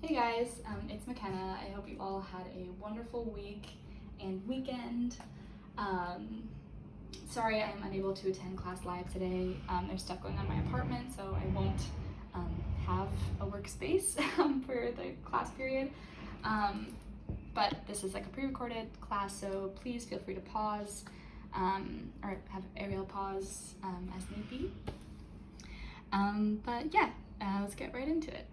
Hey guys, it's McKenna. I hope you all had a wonderful week and weekend. Um, Sorry I'm unable to attend class live today. There's stuff going on in my apartment, so I won't have a workspace for the class period. But this is like a pre-recorded class, so please feel free to pause or have Ariel pause as need be. But yeah, let's get right into it.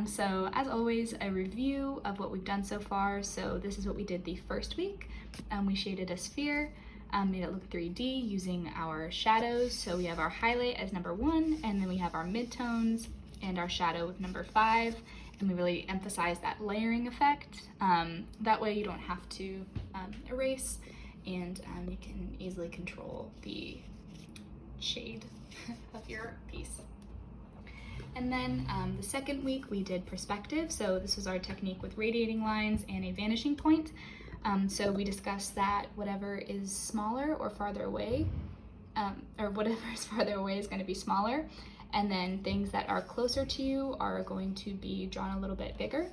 So as always, a review of what we've done so far. So this is what we did the first week. We shaded a sphere, made it look 3D using our shadows. So we have our highlight as number 1, and then we have our midtones and our shadow with number 5. And we really emphasize that layering effect. That way you don't have to erase, and you can easily control the shade of your piece. And then the second week we did perspective. So this was our technique with radiating lines and a vanishing point. So we discussed that whatever is smaller or farther away, or whatever is farther away is going to be smaller. And then things that are closer to you are going to be drawn a little bit bigger.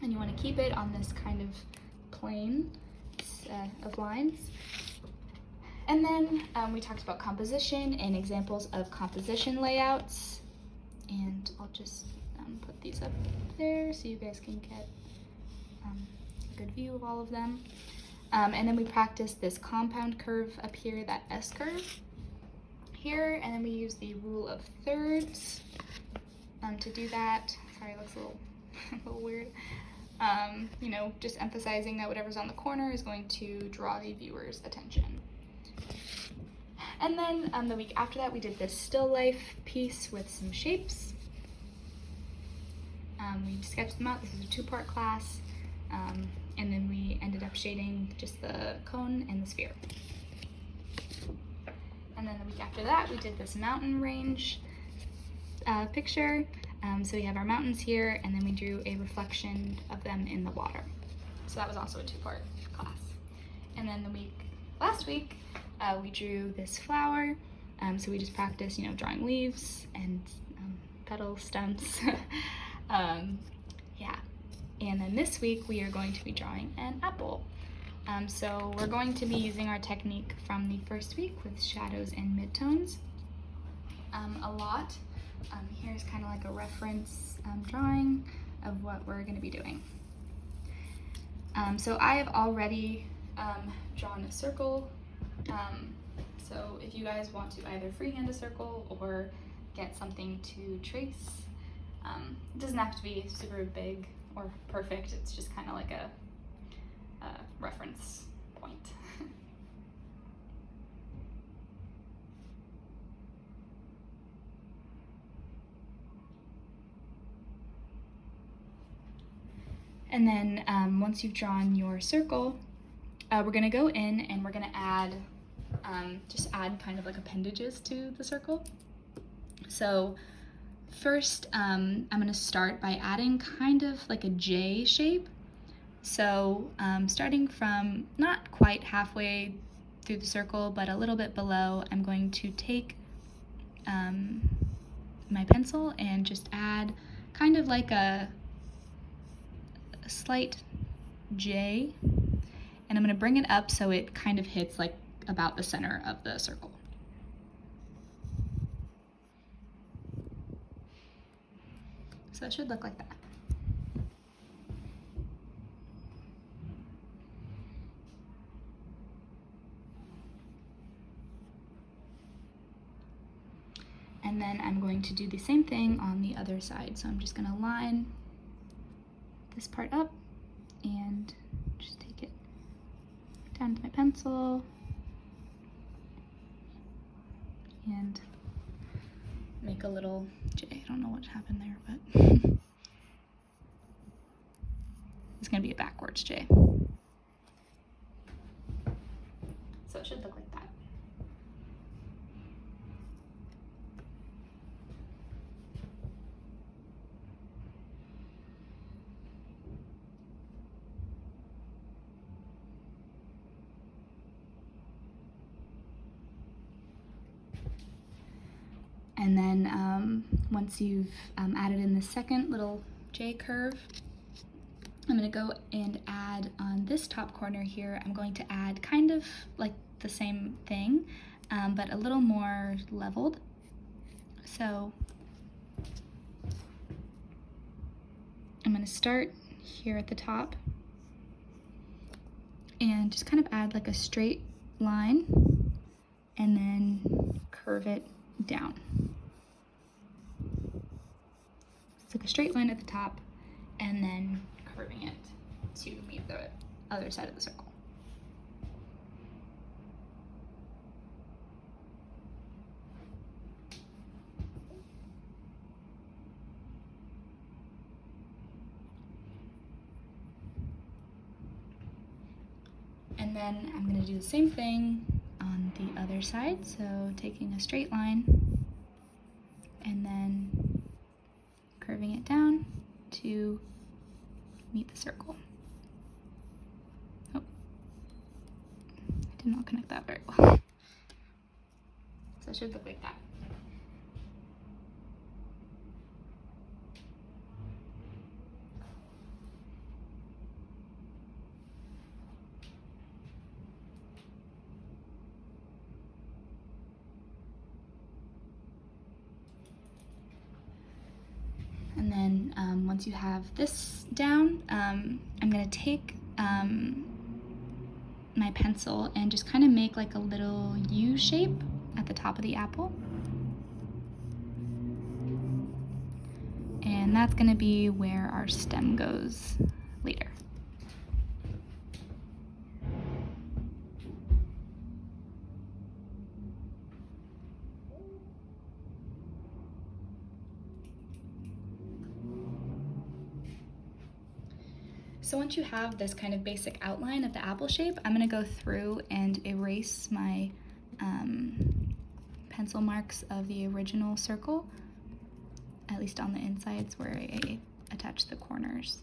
And you want to keep it on this kind of plane of lines. And then we talked about composition and examples of composition layouts. And I'll just put these up there so you guys can get a good view of all of them. And then we practiced this compound curve up here, that S curve here, and then we use the rule of thirds to do that. Sorry, it looks a little weird. You know, just emphasizing that whatever's on the corner is going to draw the viewer's attention. And then the week after that, we did this still life piece with some shapes. We sketched them out. This is a 2-part class. And then we ended up shading just the cone and the sphere. And then the week after that, we did this mountain range picture. So we have our mountains here, and then we drew a reflection of them in the water. So that was also a 2-part class. And then last week, we drew this flower. So we just practiced, drawing leaves and petals, stems. Yeah. And then this week we are going to be drawing an apple. So we're going to be using our technique from the first week with shadows and midtones a lot. Here's kind of like a reference drawing of what we're going to be doing. So I have already drawn a circle. So if you guys want to either freehand a circle or get something to trace, it doesn't have to be super big or perfect. It's just kind of like a reference point. And then once you've drawn your circle, we're going to go in and we're going to add just add kind of like appendages to the circle. So first, I'm going to start by adding kind of like a J shape. So starting from not quite halfway through the circle, but a little bit below, I'm going to take my pencil and just add kind of like a slight J, and I'm going to bring it up so it kind of hits like about the center of the circle. So it should look like that. And then I'm going to do the same thing on the other side. So I'm just going to line this part up and just take it down to my pencil and make a little J. I don't know what happened there, but it's going to be a backwards J. So it should look like that. And then once you've added in the second little J curve. I'm going to go and add on this top corner here, I'm going to add kind of like the same thing, but a little more leveled. So I'm going to start here at the top and just kind of add like a straight line and then curve it down. It's like a straight line at the top and then curving it to meet the other side of the circle. And then I'm going to do the same thing on the other side, so taking a straight line and then curving it down to meet the circle. Oh, I did not connect that very well. So it should look like that. And then once you have this down, I'm gonna take my pencil and just kind of make like a little U shape at the top of the apple. And that's gonna be where our stem goes later. So once you have this kind of basic outline of the apple shape, I'm gonna go through and erase my pencil marks of the original circle, at least on the insides where I attach the corners.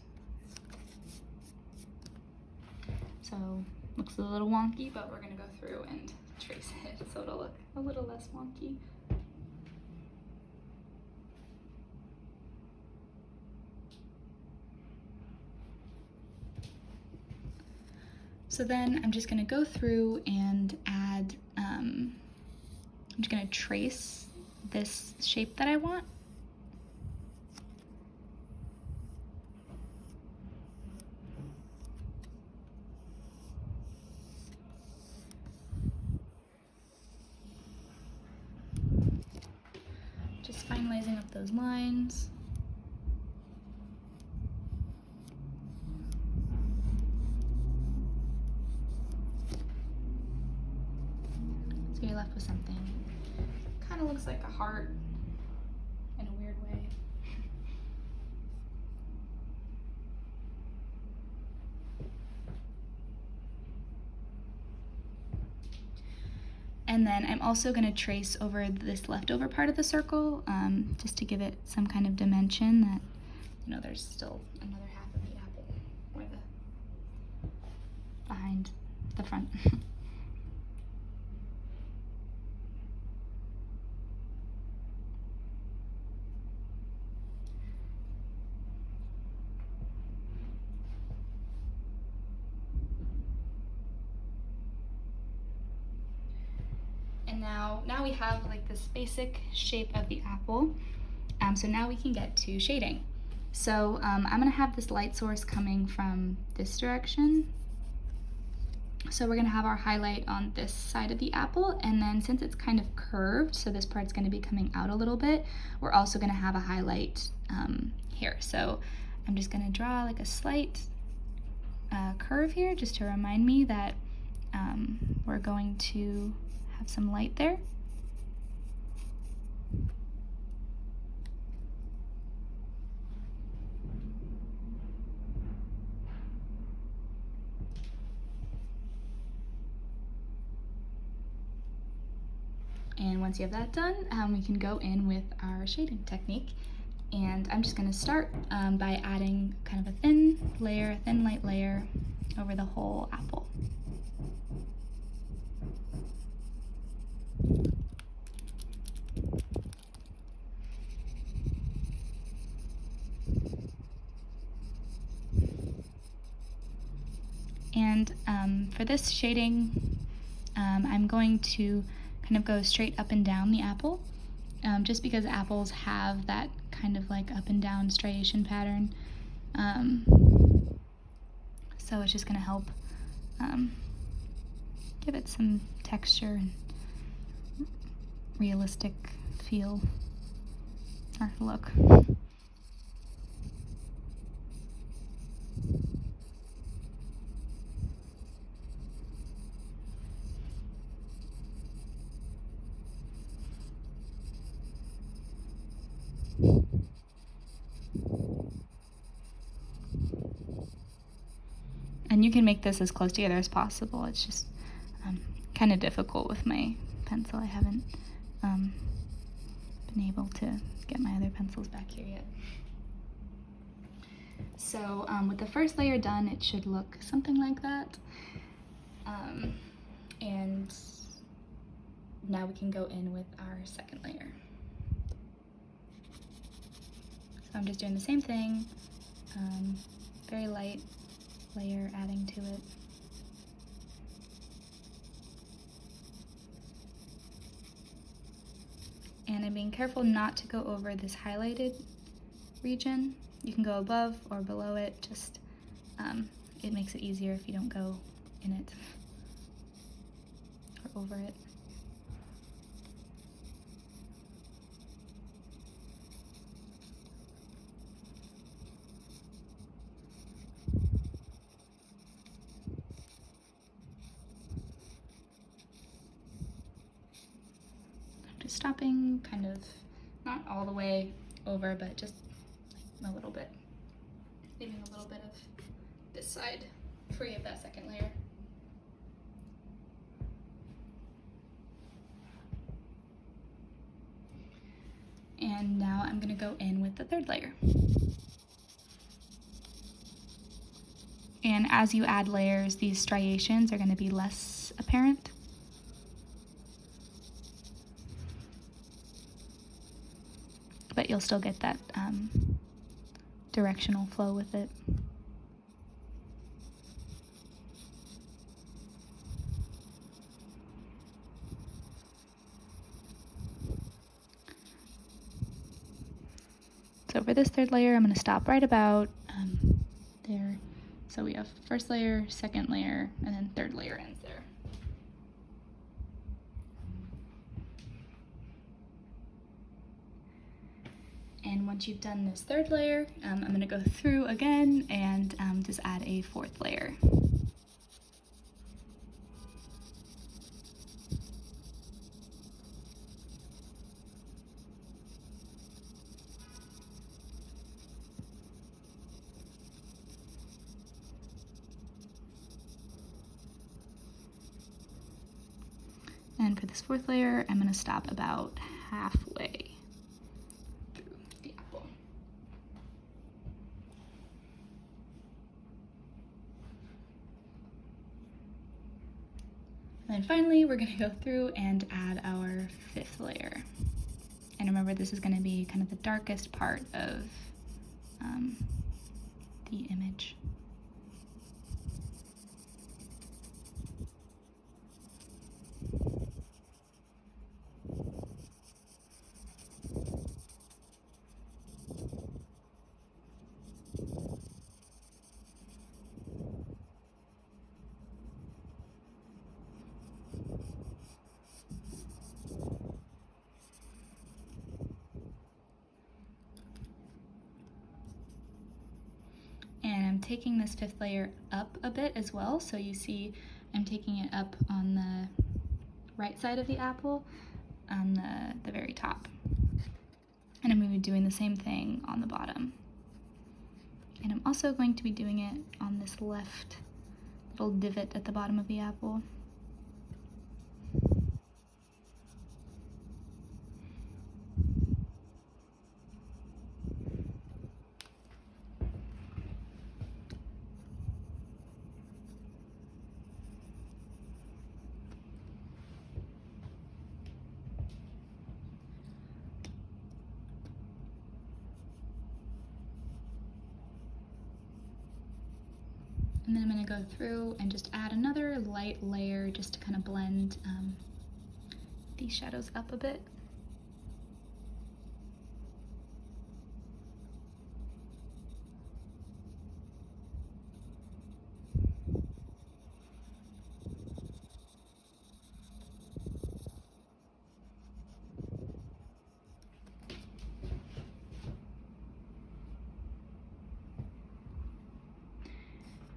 So looks a little wonky, but we're gonna go through and trace it so it'll look a little less wonky. So then I'm just gonna go through and add, I'm just gonna trace this shape that I want. Just finalizing up those lines. So you're left with something kind of looks like a heart in a weird way. And then I'm also going to trace over this leftover part of the circle, just to give it some kind of dimension that, you know, there's still another half of the apple, or the behind the front. And now we have like this basic shape of the apple. So now we can get to shading. So I'm gonna have this light source coming from this direction. So we're gonna have our highlight on this side of the apple, and then since it's kind of curved, so this part's gonna be coming out a little bit, we're also gonna have a highlight here. So I'm just gonna draw like a slight curve here just to remind me that we're going to have some light there. And once you have that done, we can go in with our shading technique. And I'm just gonna start by adding kind of a thin layer, thin light layer over the whole apple. And for this shading, I'm going to kind of go straight up and down the apple, just because apples have that kind of like up and down striation pattern. So it's just going to help give it some texture and realistic feel or look. And you can make this as close together as possible. It's just kind of difficult with my pencil. I haven't been able to get my other pencils back here yet. So with the first layer done, it should look something like that. And now we can go in with our second layer. So I'm just doing the same thing, very light layer adding to it. And I'm being careful not to go over this highlighted region. You can go above or below it, just it makes it easier if you don't go in it or over it. Just stopping kind of, not all the way over, but just a little bit. Leaving a little bit of this side free of that second layer. And now I'm gonna go in with the third layer. And as you add layers, these striations are gonna be less apparent. But you'll still get that directional flow with it. So for this third layer, I'm going to stop right about there. So we have first layer, second layer, and then third layer ends there. And once you've done this third layer, I'm going to go through again and just add a fourth layer. And for this fourth layer, I'm going to stop about halfway through the apple. And then finally, we're going to go through and add our fifth layer. And remember, this is going to be kind of the darkest part of the image. And I'm taking this fifth layer up a bit as well. So you see I'm taking it up on the right side of the apple on the very top. And I'm going to be doing the same thing on the bottom. And I'm also going to be doing it on this left little divot at the bottom of the apple. And then I'm gonna go through and just add another light layer just to kind of blend these shadows up a bit.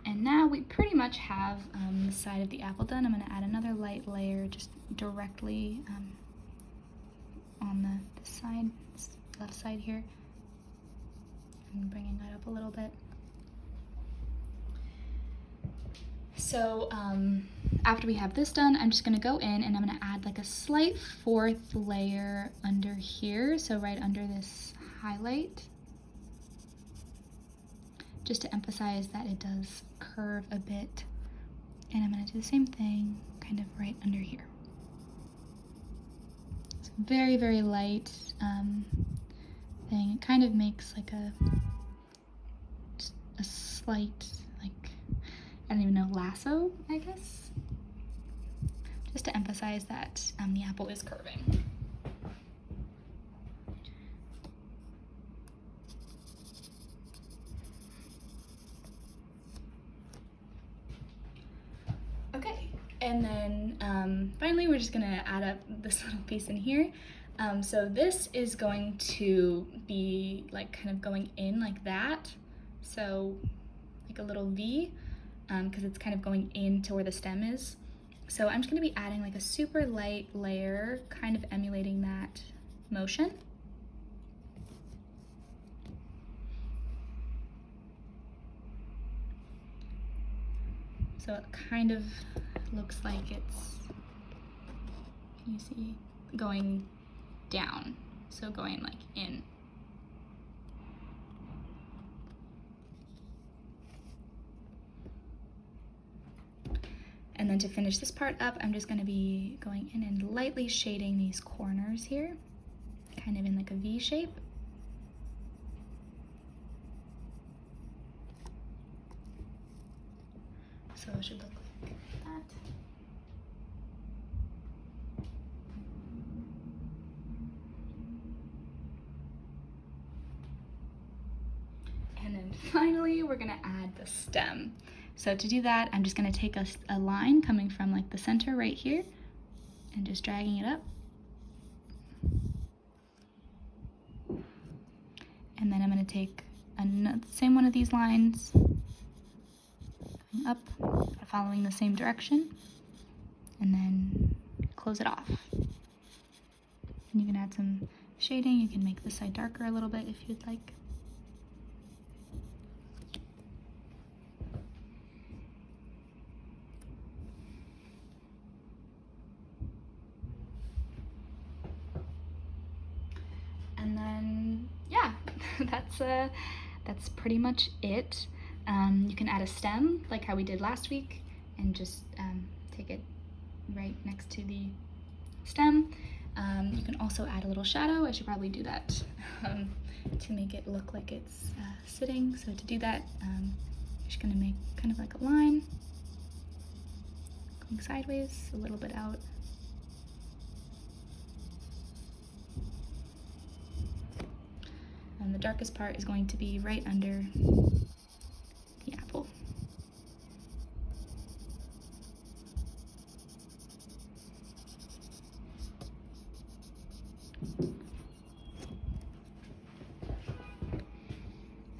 And now we pretty much have the side of the apple done. I'm going to add another light layer just directly on the side, left side here. And bringing that up a little bit. So after we have this done, I'm just going to go in and I'm going to add like a slight fourth layer under here. So right under this highlight, just to emphasize that it does curve a bit. And I'm gonna do the same thing kind of right under here. It's very, very light thing. It kind of makes like a slight, like, I don't even know, lasso, I guess? Just to emphasize that the apple is curving. Okay, and then finally we're just gonna add up this little piece in here. So this is going to be like kind of going in like that. So like a little V, because it's kind of going into where the stem is. So I'm just gonna be adding like a super light layer, kind of emulating that motion. So it kind of looks like it's, can you see, going down, so going like in. And then to finish this part up, I'm just going to be going in and lightly shading these corners here, kind of in like a V shape. So it should look like that. And then finally, we're gonna add the stem. So to do that, I'm just gonna take a line coming from like the center right here and just dragging it up. And then I'm gonna take another, same one of these lines, up, following the same direction, and then close it off. And you can add some shading. You can make this side darker a little bit if you'd like. And then, yeah, that's pretty much it. You can add a stem, like how we did last week, and just take it right next to the stem. You can also add a little shadow. I should probably do that to make it look like it's sitting. So to do that, I'm just gonna make kind of like a line going sideways, a little bit out. And the darkest part is going to be right under the apple. So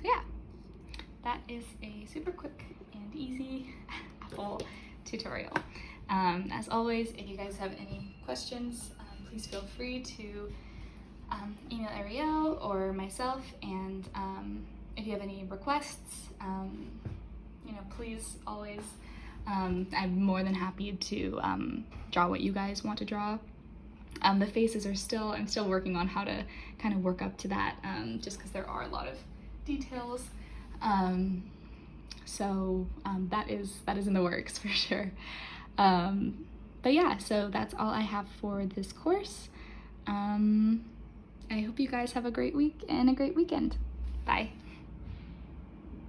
yeah, that is a super quick and easy apple tutorial. As always, if you guys have any questions, please feel free to email Ariel or myself, and if you have any requests, you know, please always, I'm more than happy to draw what you guys want to draw. The faces are still, I'm still working on how to kind of work up to that, just because there are a lot of details. So that is in the works for sure. But yeah, so that's all I have for this course. I hope you guys have a great week and a great weekend. Bye.